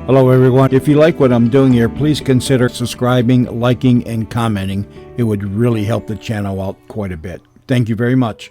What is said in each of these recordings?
Hello, everyone. If you like what I'm doing here, please consider subscribing, liking, and commenting. It would really help the channel out quite a bit. Thank you very much.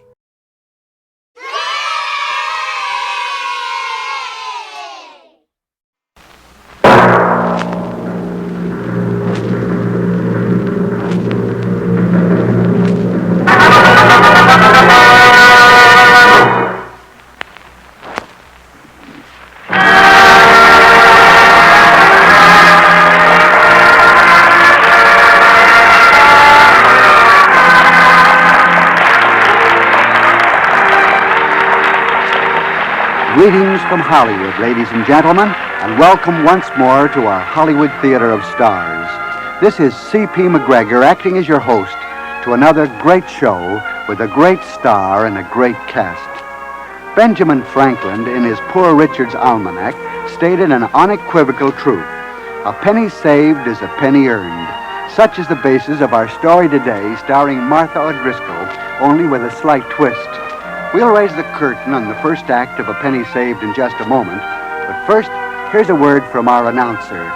Greetings from Hollywood, ladies and gentlemen, and welcome once more to our Hollywood Theater of Stars. This is C.P. McGregor acting as your host to another great show with a great star and a great cast. Benjamin Franklin, in his Poor Richard's Almanac, stated an unequivocal truth. A penny saved is a penny earned. Such is the basis of our story today, starring Martha O'Driscoll, only with a slight twist. We'll raise the curtain on the first act of A Penny Saved in just a moment. But first, here's a word from our announcer.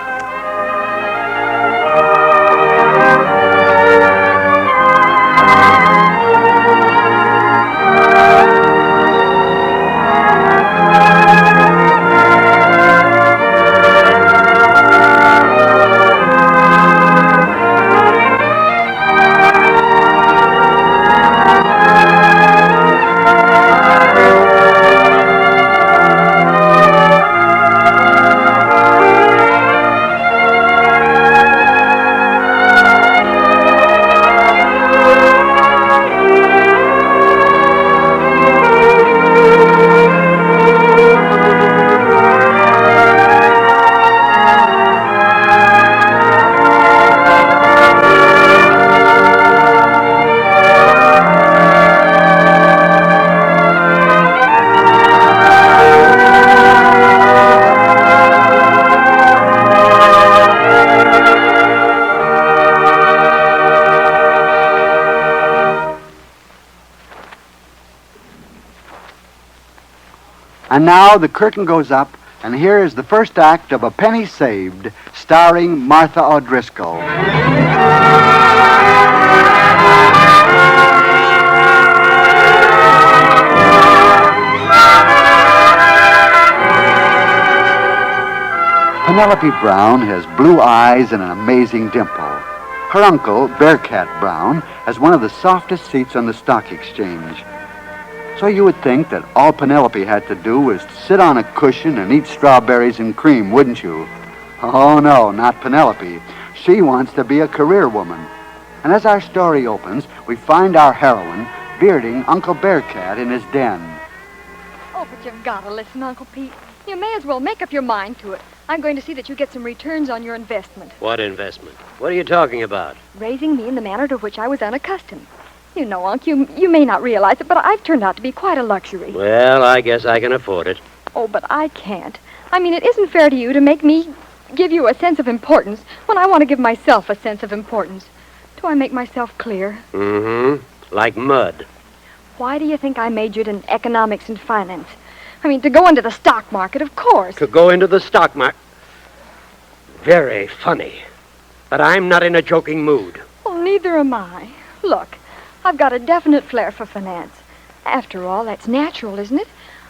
And now the curtain goes up, and here is the first act of A Penny Saved, starring Martha O'Driscoll. Penelope Brown has blue eyes and an amazing dimple. Her uncle, Bearcat Brown, has one of the softest seats on the stock exchange. So you would think that all Penelope had to do was sit on a cushion and eat strawberries and cream, wouldn't you? Oh, no, not Penelope. She wants to be a career woman. And as our story opens, we find our heroine bearding Uncle Bearcat in his den. Oh, but you've got to listen, Uncle Pete. You may as well make up your mind to it. I'm going to see that you get some returns on your investment. What investment? What are you talking about? Raising me in the manner to which I was unaccustomed. You know, Unc, you may not realize it, but I've turned out to be quite a luxury. Well, I guess I can afford it. Oh, but I can't. I mean, it isn't fair to you to make me give you a sense of importance when I want to give myself a sense of importance. Do I make myself clear? Mm-hmm. Like mud. Why do you think I majored in economics and finance? I mean, to go into the stock market, of course. To go into the stock market? Very funny. But I'm not in a joking mood. Well, neither am I. Look. I've got a definite flair for finance. After all, that's natural, isn't it?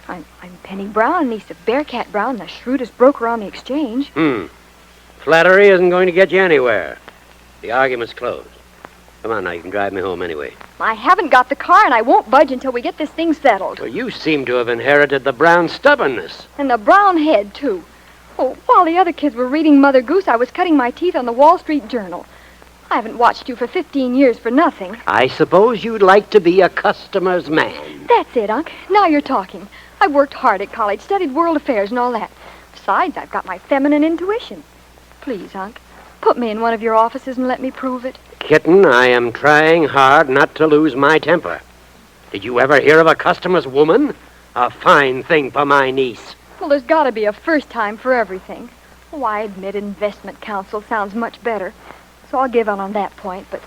I'm Penny Brown, niece of Bearcat Brown, the shrewdest broker on the exchange. Flattery isn't going to get you anywhere. The argument's closed. Come on now, you can drive me home anyway. I haven't got the car, and I won't budge until we get this thing settled. Well, you seem to have inherited the Brown stubbornness. And the brown head, too. Oh, while the other kids were reading Mother Goose, I was cutting my teeth on the Wall Street Journal. I haven't watched you for 15 years for nothing. I suppose you'd like to be a customer's man. That's it, Unc. Now you're talking. I worked hard at college, studied world affairs and all that. Besides, I've got my feminine intuition. Please, Unc, put me in one of your offices and let me prove it. Kitten, I am trying hard not to lose my temper. Did you ever hear of a customer's woman? A fine thing for my niece. Well, there's got to be a first time for everything. Oh, I admit investment counsel sounds much better. So I'll give on that point, but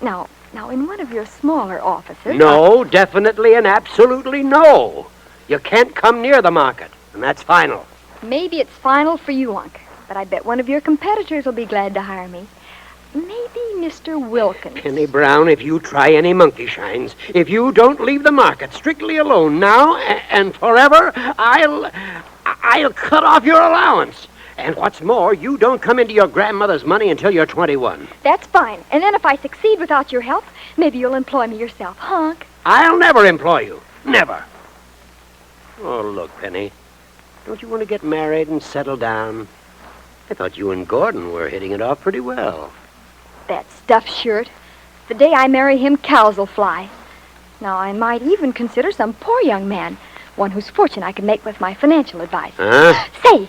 now in one of your smaller offices... No, definitely and absolutely no. You can't come near the market, and that's final. Maybe it's final for you, Unc. But I bet one of your competitors will be glad to hire me. Maybe Mr. Wilkins. Penny Brown, if you try any monkey shines, if you don't leave the market strictly alone now and forever, I'll cut off your allowance. And what's more, you don't come into your grandmother's money until you're 21. That's fine. And then if I succeed without your help, maybe you'll employ me yourself, Hunk. I'll never employ you. Never. Oh, look, Penny. Don't you want to get married and settle down? I thought you and Gordon were hitting it off pretty well. That stuffed shirt. The day I marry him, cows will fly. Now, I might even consider some poor young man, one whose fortune I can make with my financial advice. Huh? Say,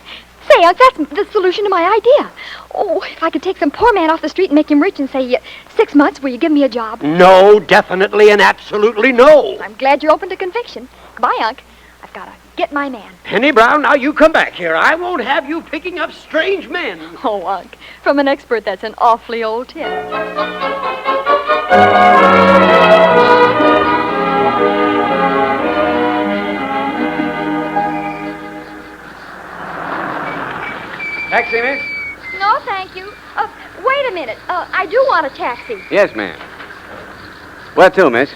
Unc, that's the solution to my idea. Oh, if I could take some poor man off the street and make him rich and say, 6 months, will you give me a job? No, definitely and absolutely no. I'm glad you're open to conviction. Goodbye, Unc. I've got to get my man. Penny Brown, now you come back here. I won't have you picking up strange men. Oh, Unc, from an expert, that's an awfully old tip. Taxi, miss? No, thank you. Wait a minute. I do want a taxi. Yes, ma'am. Where to, miss?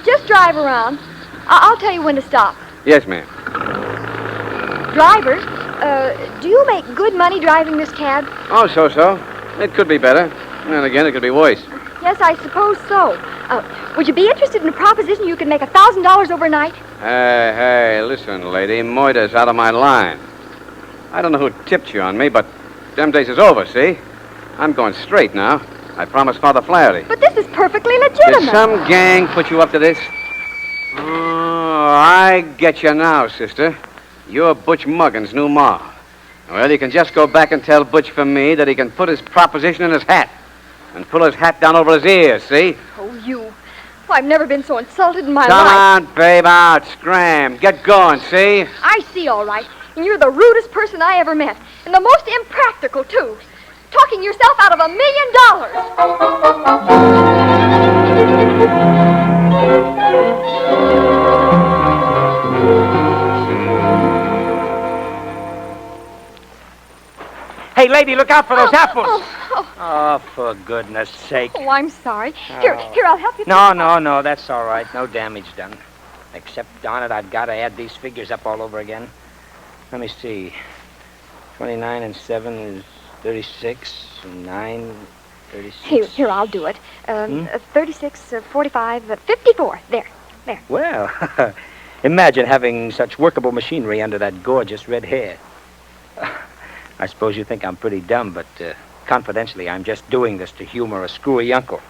Just drive around. I'll tell you when to stop. Yes, ma'am. Driver, do you make good money driving this cab? Oh, so. It could be better. And again, it could be worse. Yes, I suppose so. Would you be interested in a proposition you could make $1,000 overnight? Hey, listen, lady. Moida's out of my line. I don't know who tipped you on me, but them days is over, see? I'm going straight now. I promised Father Flaherty. But this is perfectly legitimate. Did some gang put you up to this? Oh, I get you now, sister. You're Butch Muggin's new ma. Well, you can just go back and tell Butch for me that he can put his proposition in his hat and pull his hat down over his ears, see? Oh, you. Oh, I've never been so insulted in my Come life. on, babe, out. Scram. Get going, see? I see, all right. And you're the rudest person I ever met. And the most impractical, too. Talking yourself out of $1 million. Hey, lady, look out for those apples. Oh, For goodness sake. oh, I'm sorry. Here, I'll help you. No, that's all right. No damage done. Except, darn it, I've got to add these figures up all over again. Let me see. 29 and 7 is 36, and 9, 36. Here, I'll do it. 36, 45, 54. There. Well, imagine having such workable machinery under that gorgeous red hair. I suppose you think I'm pretty dumb, but confidentially, I'm just doing this to humor a screwy uncle.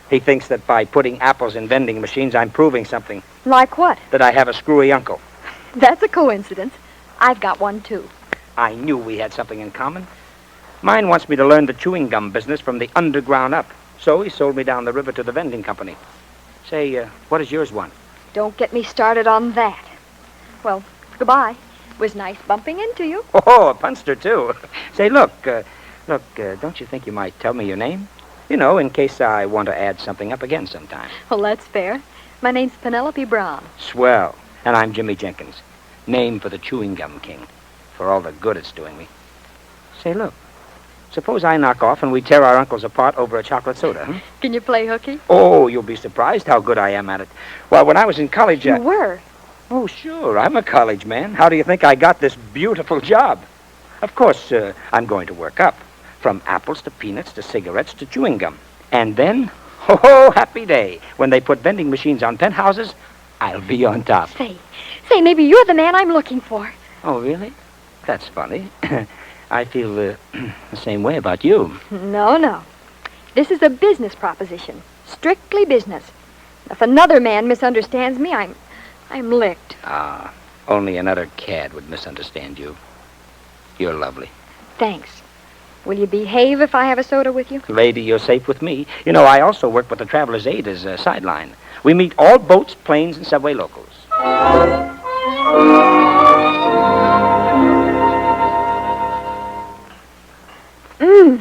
He thinks that by putting apples in vending machines, I'm proving something. Like what? That I have a screwy uncle. That's a coincidence. I've got one, too. I knew we had something in common. Mine wants me to learn the chewing gum business from the underground up. So he sold me down the river to the vending company. Say, what does yours want? Don't get me started on that. Well, goodbye. It was nice bumping into you. Oh, a punster, too. Say, look, don't you think you might tell me your name? You know, in case I want to add something up again sometime. Well, that's fair. My name's Penelope Brown. Swell. And I'm Jimmy Jenkins. Name for the chewing gum king. For all the good it's doing me. Say, look. Suppose I knock off and we tear our uncles apart over a chocolate soda, huh? Can you play hooky? Oh, you'll be surprised how good I am at it. Well, when I was in college, You were. Oh, sure. I'm a college man. How do you think I got this beautiful job? Of course, I'm going to work up. From apples to peanuts to cigarettes to chewing gum. And then, oh, happy day. When they put vending machines on penthouses, I'll be on top. Say, maybe you're the man I'm looking for. Oh, really? That's funny. I feel the same way about you. No. This is a business proposition. Strictly business. If another man misunderstands me, I'm licked. Ah, only another cad would misunderstand you. You're lovely. Thanks. Will you behave if I have a soda with you? Lady, you're safe with me. You know, I also work with the Traveler's Aid as a sideline. We meet all boats, planes, and subway locals.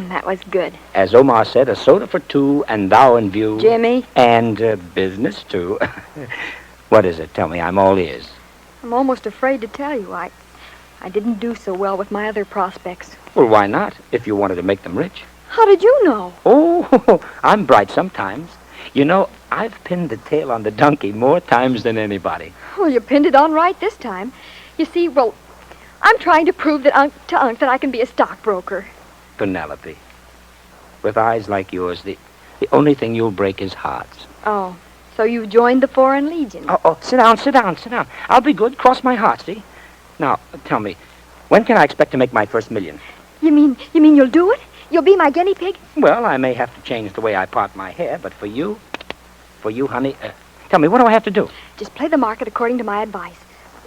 That was good. As Omar said, a soda for two, and thou in view. Jimmy? And business, too. What is it? Tell me. I'm all ears. I'm almost afraid to tell you. I didn't do so well with my other prospects. Well, why not, if you wanted to make them rich? How did you know? Oh, I'm bright sometimes. You know, I've pinned the tail on the donkey more times than anybody. Well, you pinned it on right this time. You see, well, I'm trying to prove to Unc that I can be a stockbroker. Penelope, with eyes like yours, the only thing you'll break is hearts. Oh, so you joined the Foreign Legion. Oh, sit down. I'll be good. Cross my heart, see? Now, tell me, when can I expect to make my first $1,000,000? You mean you'll do it? You'll be my guinea pig? Well, I may have to change the way I part my hair, but for you, honey, tell me, what do I have to do? Just play the market according to my advice.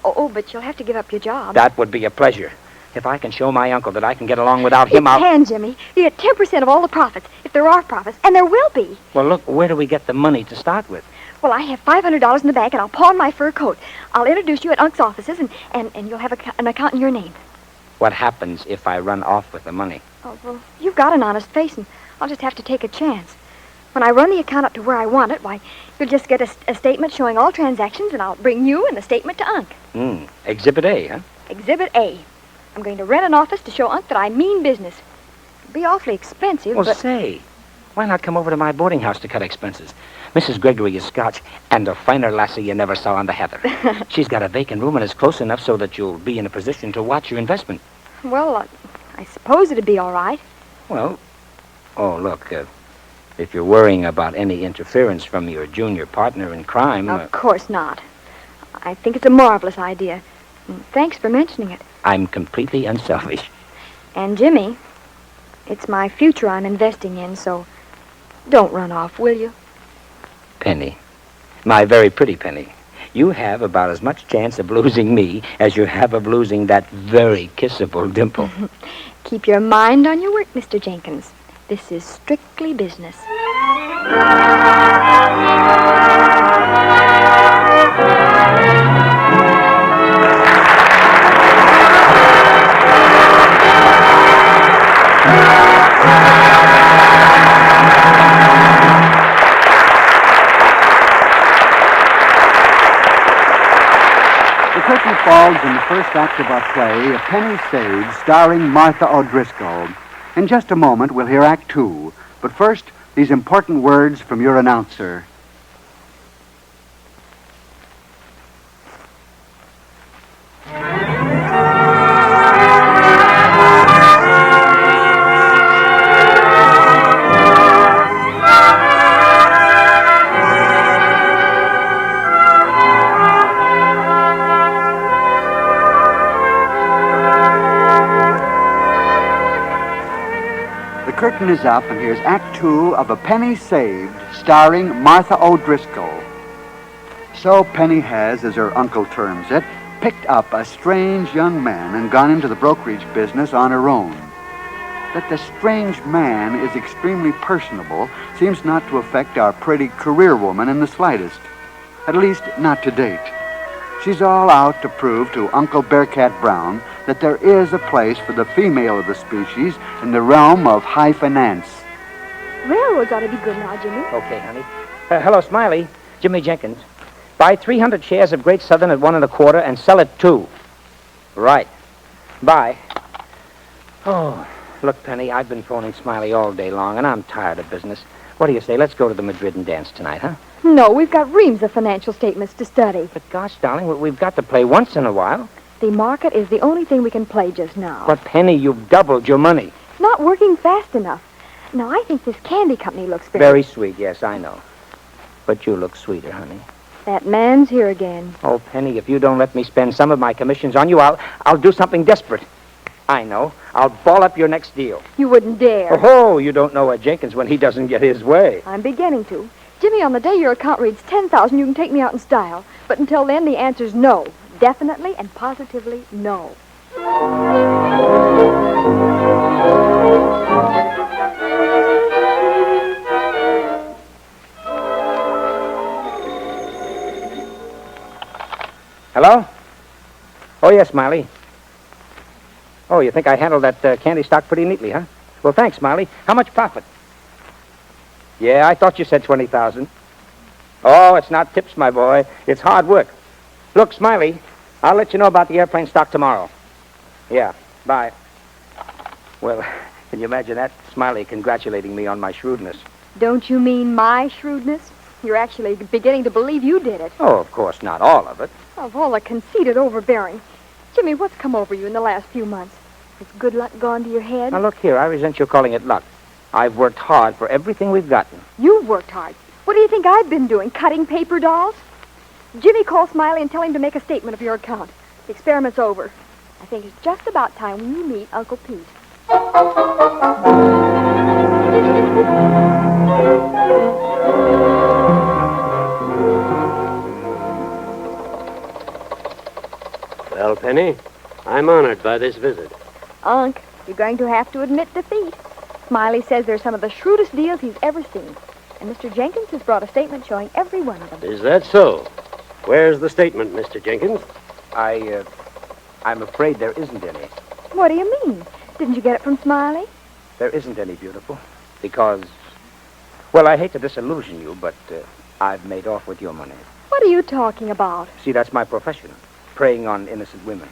Oh, but you'll have to give up your job. That would be a pleasure. If I can show my uncle that I can get along without him, You can, Jimmy. You get 10% of all the profits, if there are profits, and there will be. Well, look, where do we get the money to start with? Well, I have $500 in the bank, and I'll pawn my fur coat. I'll introduce you at Unc's offices, and you'll have an account in your name. What happens if I run off with the money? Oh, well, you've got an honest face, and I'll just have to take a chance. When I run the account up to where I want it, why, you'll just get a statement showing all transactions, and I'll bring you and the statement to Unc. Exhibit A, huh? Exhibit A. I'm going to rent an office to show Unc that I mean business. It'll be awfully expensive, Well, but... say, why not come over to my boarding house to cut expenses? Mrs. Gregory is Scotch, and a finer lassie you never saw on the heather. She's got a vacant room, and it's close enough so that you'll be in a position to watch your investment. Well, I suppose it'd be all right. Well, look, if you're worrying about any interference from your junior partner in crime... Of course not. I think it's a marvelous idea. Thanks for mentioning it. I'm completely unselfish. And, Jimmy, it's my future I'm investing in, so don't run off, will you? Penny, my very pretty Penny, you have about as much chance of losing me as you have of losing that very kissable dimple. Keep your mind on your work, Mr. Jenkins. This is strictly business. The curtain falls in the first act of our play, A Penny Saved, starring Martha O'Driscoll. In just a moment, we'll hear Act Two. But first, these important words from your announcer. The curtain is up, and here's Act Two of A Penny Saved, starring Martha O'Driscoll. So Penny has, as her uncle terms it, picked up a strange young man and gone into the brokerage business on her own. That the strange man is extremely personable seems not to affect our pretty career woman in the slightest. At least, not to date. She's all out to prove to Uncle Bearcat Brown that there is a place for the female of the species in the realm of high finance. Railroads ought to be good now, Jimmy. Okay, honey. Hello, Smiley. Jimmy Jenkins. Buy 300 shares of Great Southern at 1 1/4 and sell at 2. Right. Bye. Oh, look, Penny, I've been phoning Smiley all day long, and I'm tired of business. What do you say? Let's go to the Madrid and dance tonight, huh? No, we've got reams of financial statements to study. But gosh, darling, we've got to play once in a while. The market is the only thing we can play just now. But, Penny, you've doubled your money. It's not working fast enough. Now, I think this candy company looks Very sweet, yes, I know. But you look sweeter, honey. That man's here again. Oh, Penny, if you don't let me spend some of my commissions on you, I'll do something desperate. I know. I'll ball up your next deal. You wouldn't dare. Oh, you don't know what Jenkins when he doesn't get his way. I'm beginning to. Jimmy, on the day your account reads 10,000, you can take me out in style. But until then, the answer's no. Definitely and positively no. Hello? Oh, yes, Smiley. Oh, you think I handled that candy stock pretty neatly, huh? Well, thanks, Smiley. How much profit? Yeah, I thought you said 20,000. Oh, it's not tips, my boy. It's hard work. Look, Smiley, I'll let you know about the airplane stock tomorrow. Yeah, bye. Well, can you imagine that? Smiley congratulating me on my shrewdness. Don't you mean my shrewdness? You're actually beginning to believe you did it. Oh, of course, not all of it. Of all the conceited overbearing. Jimmy, what's come over you in the last few months? Has good luck gone to your head? Now, look here, I resent your calling it luck. I've worked hard for everything we've gotten. You've worked hard. What do you think I've been doing? Cutting paper dolls? Jimmy, call Smiley and tell him to make a statement of your account. The experiment's over. I think it's just about time you meet Uncle Pete. Well, Penny, I'm honored by this visit. Unc, you're going to have to admit defeat. Smiley says they're some of the shrewdest deals he's ever seen. And Mr. Jenkins has brought a statement showing every one of them. Is that so? Where's the statement, Mr. Jenkins? I'm afraid there isn't any. What do you mean? Didn't you get it from Smiley? There isn't any, beautiful. Because, well, I hate to disillusion you, but I've made off with your money. What are you talking about? See, that's my profession. Preying on innocent women.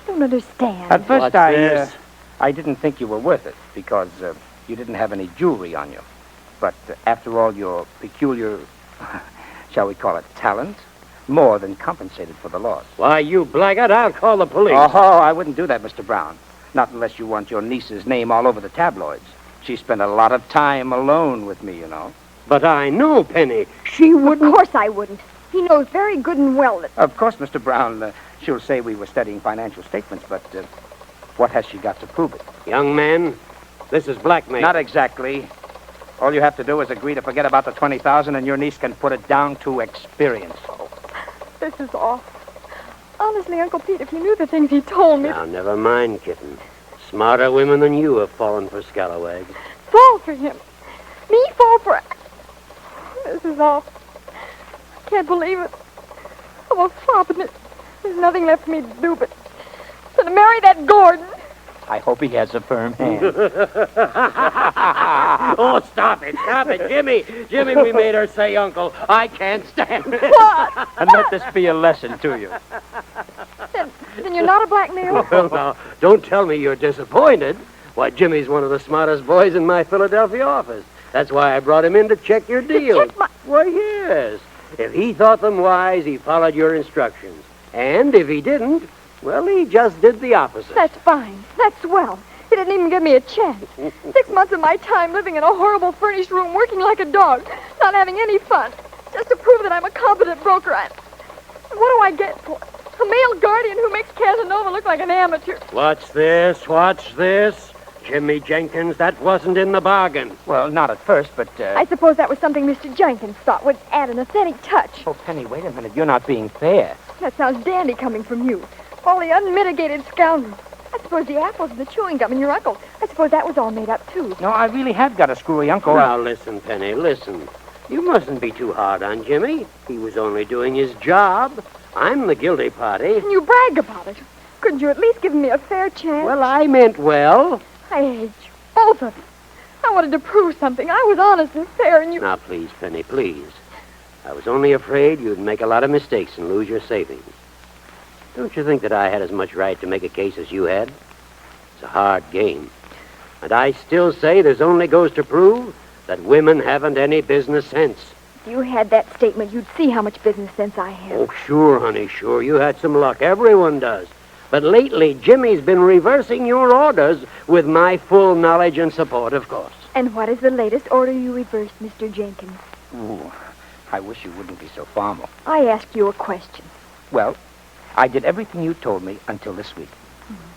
I don't understand. At first, What's this? I didn't think you were worth it because you didn't have any jewelry on you. But after all, your peculiar, shall we call it, talent, more than compensated for the loss. Why, you blackguard, I'll call the police. Oh, I wouldn't do that, Mr. Brown. Not unless you want your niece's name all over the tabloids. She spent a lot of time alone with me, you know. But I know, Penny. She Of wouldn't... course I wouldn't. He knows very good and well that... Of course, Mr. Brown, she'll say we were studying financial statements, but what has she got to prove it? Young man, this is blackmail. Not exactly. All you have to do is agree to forget about the $20,000 and your niece can put it down to experience. This is awful. Honestly, Uncle Pete, if you knew the things he told me... Now, never mind, kitten. Smarter women than you have fallen for scalawags. Fall for him. Me fall for... This is awful. I can't believe it. I'm a flop, and there's nothing left for me to do but to marry that Gordon. I hope he has a firm hand. Oh, stop it, Jimmy. Jimmy, we made her say uncle. I can't stand it. What? And let this be a lesson to you. Then you're not a blackmailer? Well, now, don't tell me you're disappointed. Why, Jimmy's one of the smartest boys in my Philadelphia office. That's why I brought him in to check your deals. check my... Why, yes. If he thought them wise, he followed your instructions. And if he didn't, well, he just did the opposite. That's fine. That's swell. He didn't even give me a chance. 6 months of my time living in a horrible furnished room, working like a dog, not having any fun, just to prove that I'm a competent broker. What do I get for it? A male guardian who makes Casanova look like an amateur. What's this? What's this? Jimmy Jenkins, that wasn't in the bargain. Well, not at first, but... I suppose that was something Mr. Jenkins thought would add an authentic touch. Oh, Penny, wait a minute. You're not being fair. That sounds dandy coming from you. All the unmitigated scoundrels. I suppose the apples and the chewing gum and your uncle. I suppose that was all made up, too. No, I really have got a screwy uncle. Now, listen, Penny, listen. You mustn't be too hard on Jimmy. He was only doing his job. I'm the guilty party. And you brag about it. Couldn't you at least give me a fair chance? Well, I meant well. I hate you. Both of you. I wanted to prove something. I was honest and fair, and you... Now, please, Penny, please. I was only afraid you'd make a lot of mistakes and lose your savings. Don't you think that I had as much right to make a case as you had? It's a hard game. And I still say this only goes to prove that women haven't any business sense. If you had that statement, you'd see how much business sense I have. Oh, sure, honey, sure. You had some luck. Everyone does. But lately, Jimmy's been reversing your orders with my full knowledge and support, of course. And what is the latest order you reversed, Mr. Jenkins? Ooh, I wish you wouldn't be so formal. I asked you a question. Well, I did everything you told me until this week.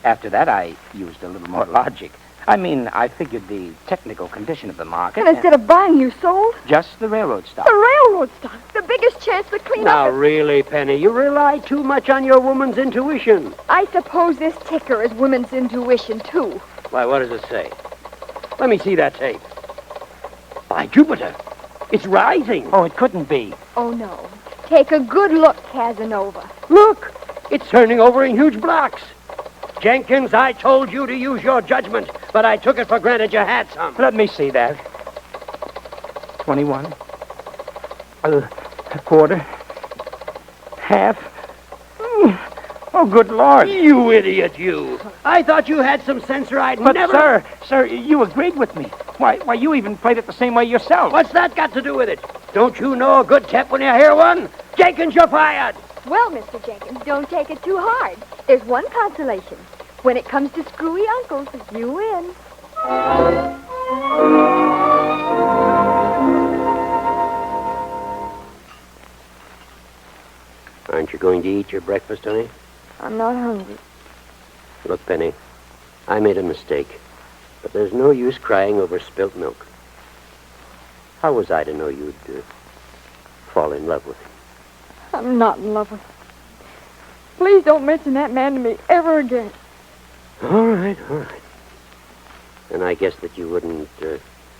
After that, I used a little more logic. I mean, I figured the technical condition of the market. And instead of buying, you sold? Just the railroad stock. The railroad stock. The biggest chance to clean Now, up... really, Penny, you rely too much on your woman's intuition. I suppose this ticker is women's intuition, too. Why, what does it say? Let me see that tape. By Jupiter, it's rising. Oh, it couldn't be. Oh, no. Take a good look, Casanova. Look, it's turning over in huge blocks. Jenkins, I told you to use your judgment, but I took it for granted you had some. Let me see that. 21. A quarter. Half. Oh, good Lord. You idiot, you. I thought you had some sense or I'd But, never... sir, you agreed with me. Why, you even played it the same way yourself. What's that got to do with it? Don't you know a good tip when you hear one? Jenkins, you're fired. Well, Mr. Jenkins, don't take it too hard. There's one consolation. When it comes to screwy uncles, you win. Aren't you going to eat your breakfast, honey? I'm not hungry. Look, Penny, I made a mistake, but there's no use crying over spilt milk. How was I to know you'd fall in love with him? I'm not in love with him. Please don't mention that man to me ever again. All right. And I guess that you wouldn't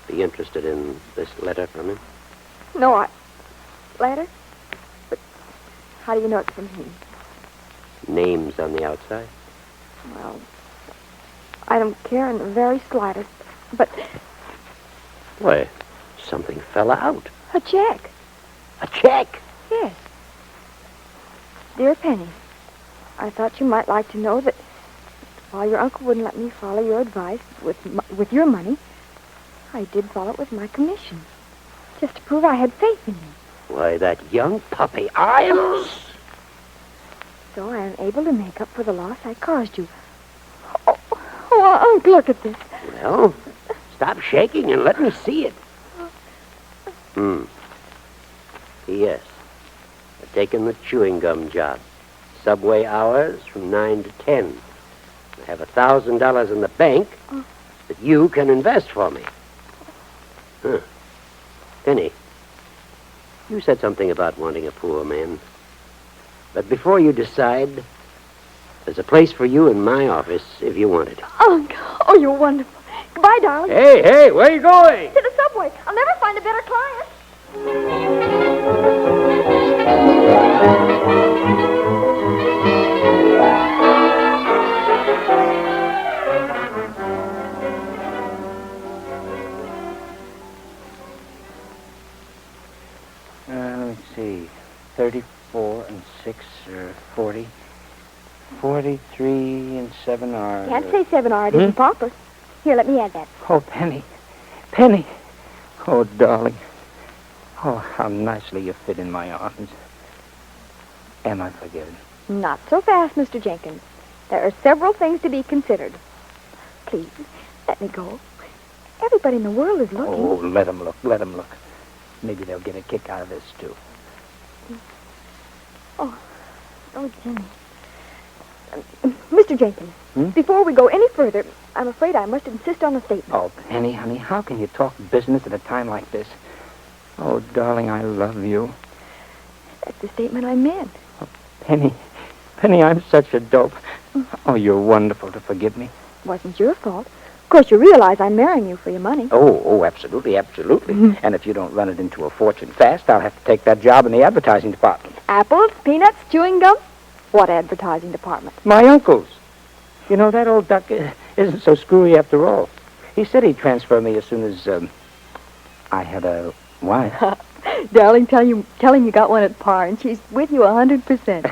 be interested in this letter from him? No, Letter? But how do you know it's from him? Names on the outside? Well, I don't care in the very slightest. But Why, something fell out. a check. A check? Yes. Dear Penny, I thought you might like to know that while your uncle wouldn't let me follow your advice with your money, I did follow it with my commission, just to prove I had faith in you. Why, that young puppy, So I am able to make up for the loss I caused you. Oh, Unc, look at this. Well, stop shaking and let me see it. P.S. I've taken the chewing gum job. Subway hours from 9 to 10. I have $1,000 in the bank that you can invest for me. Penny, you said something about wanting a poor man. But before you decide, there's a place for you in my office if you want it. Unc, oh, you're wonderful. Goodbye, darling. Hey, where are you going? To the subway. I'll never find a better client. Let me see. 34 and 6 are 40. 43 and 7 are... Can't say 7 are. It isn't proper. Here, let me add that. Oh, Penny. Penny. Oh, darling. Oh, how nicely you fit in my arms. Am I forgiven? Not so fast, Mr. Jenkins. There are several things to be considered. Please, let me go. Everybody in the world is looking. Oh, let them look. Maybe they'll get a kick out of this, too. Oh, Jimmy. Mr. Jenkins, before we go any further, I'm afraid I must insist on a statement. Oh, Penny, honey, how can you talk business at a time like this? Oh, darling, I love you. That's the statement I meant. Penny, I'm such a dope. Oh, you're wonderful to forgive me. Wasn't your fault. Of course, you realize I'm marrying you for your money. Oh, absolutely. And if you don't run it into a fortune fast, I'll have to take that job in the advertising department. Apples, peanuts, chewing gum? What advertising department? My uncle's. You know, that old duck isn't so screwy after all. He said he'd transfer me as soon as, I had a wife. Darling, tell him you got one at par, and she's with you 100%.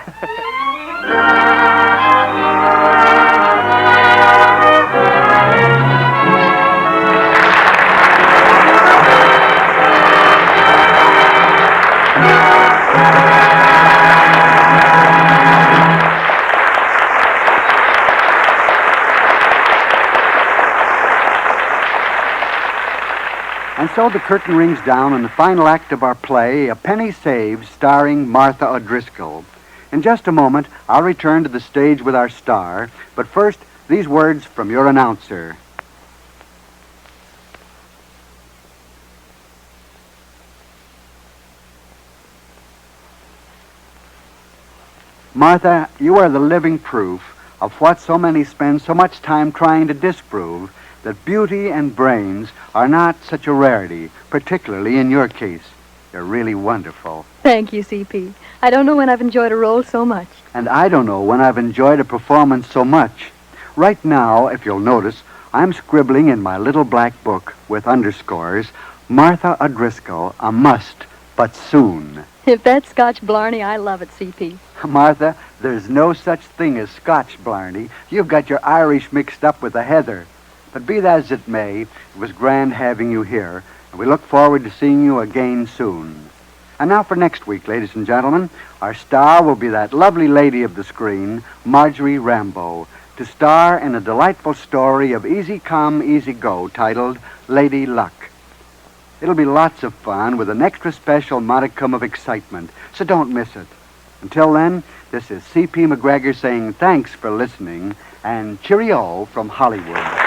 And so the curtain rings down on the final act of our play, A Penny Saved, starring Martha O'Driscoll. In just a moment, I'll return to the stage with our star, but first, these words from your announcer. Martha, you are the living proof of what so many spend so much time trying to disprove, that beauty and brains are not such a rarity, particularly in your case. You're really wonderful. Thank you, C.P. I don't know when I've enjoyed a role so much. And I don't know when I've enjoyed a performance so much. Right now, if you'll notice, I'm scribbling in my little black book with underscores, Martha O'Driscoll, a must, but soon. If that's Scotch Blarney, I love it, C.P. Martha, there's no such thing as Scotch, Blarney. You've got your Irish mixed up with the heather. But be that as it may, it was grand having you here, and we look forward to seeing you again soon. And now for next week, ladies and gentlemen, our star will be that lovely lady of the screen, Marjorie Rambeau, to star in a delightful story of easy come, easy go titled Lady Luck. It'll be lots of fun with an extra special modicum of excitement, so don't miss it. Until then, this is C.P. McGregor saying thanks for listening and cheerio from Hollywood.